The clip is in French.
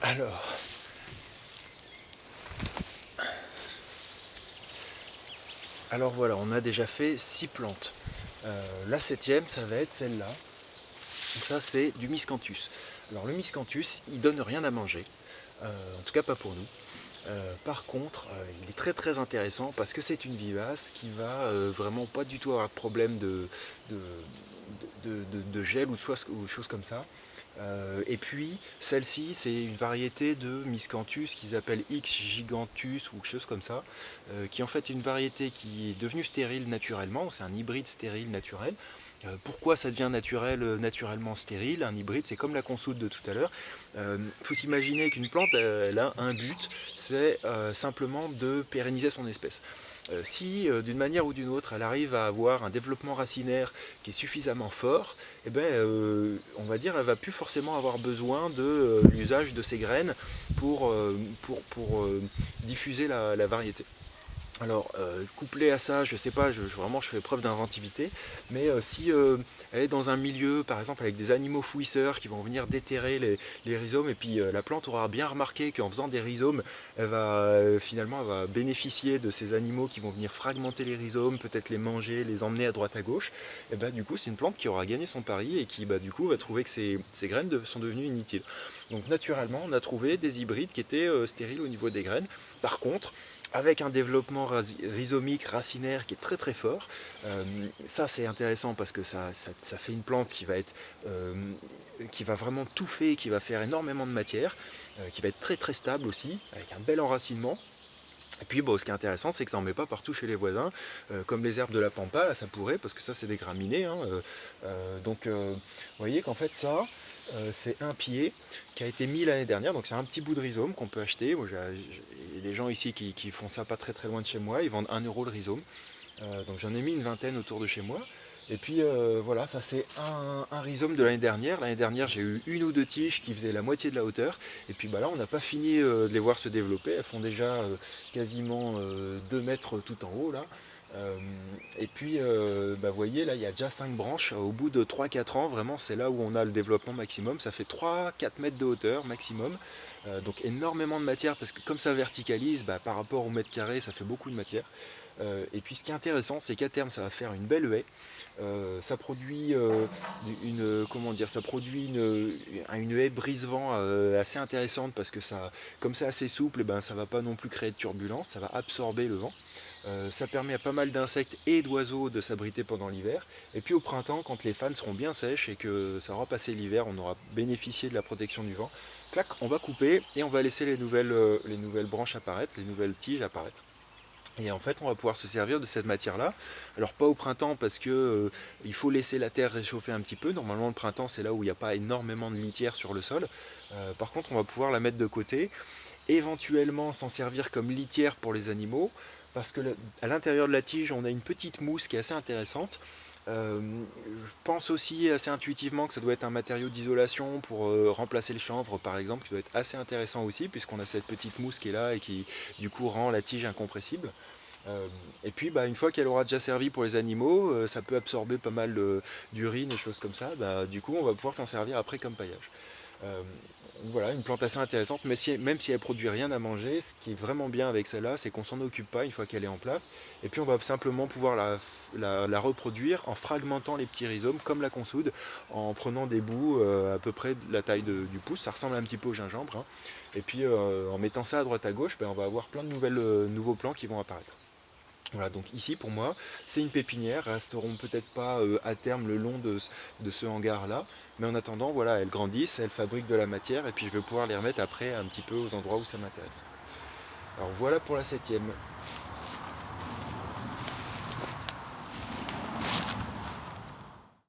Alors, alors voilà, on a déjà fait 6 plantes. La septième, ça va être celle-là. Donc ça, c'est du miscanthus. Alors le miscanthus, il donne rien à manger, en tout cas pas pour nous. Par contre, il est très très intéressant parce que c'est une vivace qui va vraiment pas du tout avoir de problème de, de gel ou de choses comme ça. Et puis, celle-ci, c'est une variété de miscanthus qu'ils appellent X gigantus ou quelque chose comme ça, qui est en fait une variété qui est devenue stérile naturellement, c'est un hybride stérile naturel. Pourquoi ça devient naturellement stérile? Un hybride, c'est comme la consoude de tout à l'heure. Il faut s'imaginer qu'une plante, elle a un but, c'est simplement de pérenniser son espèce. Si d'une manière ou d'une autre elle arrive à avoir un développement racinaire qui est suffisamment fort, eh ben, on va dire elle va plus forcément avoir besoin de l'usage de ses graines pour diffuser la variété. Alors, couplé à ça, je sais pas, vraiment je fais preuve d'inventivité, mais si elle est dans un milieu, par exemple avec des animaux fouisseurs qui vont venir déterrer les rhizomes, et puis la plante aura bien remarqué qu'en faisant des rhizomes, finalement elle va bénéficier de ces animaux qui vont venir fragmenter les rhizomes, peut-être les manger, les emmener à droite à gauche, et ben du coup c'est une plante qui aura gagné son pari et qui du coup va trouver que ses graines sont devenues inutiles. Donc naturellement on a trouvé des hybrides qui étaient stériles au niveau des graines. Par contre, avec un développement rhizomique, racinaire qui est très très fort. Ça c'est intéressant parce que ça fait une plante qui va vraiment touffer, qui va faire énormément de matière, qui va être très très stable aussi, avec un bel enracinement. Et puis bon, ce qui est intéressant, c'est que ça n'en met pas partout chez les voisins, comme les herbes de la pampa, là ça pourrait, parce que ça c'est des graminées. Hein, vous voyez qu'en fait ça, c'est un pied qui a été mis l'année dernière, donc c'est un petit bout de rhizome qu'on peut acheter. Il y a des gens ici qui font ça pas très très loin de chez moi, ils vendent 1 € le rhizome. Donc j'en ai mis une vingtaine autour de chez moi. Et puis voilà, ça c'est un rhizome de l'année dernière. L'année dernière j'ai eu une ou deux tiges qui faisaient la moitié de la hauteur. Et puis là on n'a pas fini de les voir se développer. Elles font déjà quasiment 2 mètres tout en haut là. Euh, et puis vous voyez là il y a déjà 5 branches. Au bout de 3 4 ans, vraiment c'est là où on a le développement maximum. Ça fait 3 4 mètres de hauteur maximum. Donc énormément de matière parce que comme ça verticalise, par rapport au mètre carré ça fait beaucoup de matière. Et puis ce qui est intéressant, c'est qu'à terme, ça va faire une belle haie. Ça produit une haie brise-vent assez intéressante parce que ça, comme c'est assez souple, ça ne va pas non plus créer de turbulence, ça va absorber le vent. Ça permet à pas mal d'insectes et d'oiseaux de s'abriter pendant l'hiver. Et puis au printemps, quand les fans seront bien sèches et que ça aura passé l'hiver, on aura bénéficié de la protection du vent. Clac, on va couper et on va laisser les nouvelles branches apparaître, les nouvelles tiges apparaître. Et en fait, on va pouvoir se servir de cette matière-là. Alors pas au printemps parce que il faut laisser la terre réchauffer un petit peu. Normalement, le printemps, c'est là où il n'y a pas énormément de litière sur le sol. Par contre, on va pouvoir la mettre de côté, éventuellement s'en servir comme litière pour les animaux, parce que à l'intérieur de la tige, on a une petite mousse qui est assez intéressante. Je pense aussi assez intuitivement que ça doit être un matériau d'isolation pour remplacer le chanvre par exemple, qui doit être assez intéressant aussi, puisqu'on a cette petite mousse qui est là et qui du coup rend la tige incompressible. Euh, et puis une fois qu'elle aura déjà servi pour les animaux, ça peut absorber pas mal d'urine et choses comme ça. Du coup, on va pouvoir s'en servir après comme paillage. Euh, voilà, une plante assez intéressante, mais même si elle produit rien à manger, ce qui est vraiment bien avec celle-là, c'est qu'on s'en occupe pas une fois qu'elle est en place. Et puis on va simplement pouvoir la reproduire en fragmentant les petits rhizomes comme la consoude, en prenant des bouts à peu près de la taille du pouce. Ça ressemble un petit peu au gingembre, hein. Et puis en mettant ça à droite à gauche, on va avoir plein de nouveaux plants qui vont apparaître. Voilà, donc ici pour moi, c'est une pépinière, elles resteront peut-être pas à terme le long de ce hangar-là, mais en attendant, voilà, elles grandissent, elles fabriquent de la matière, et puis je vais pouvoir les remettre après un petit peu aux endroits où ça m'intéresse. Alors voilà pour la septième.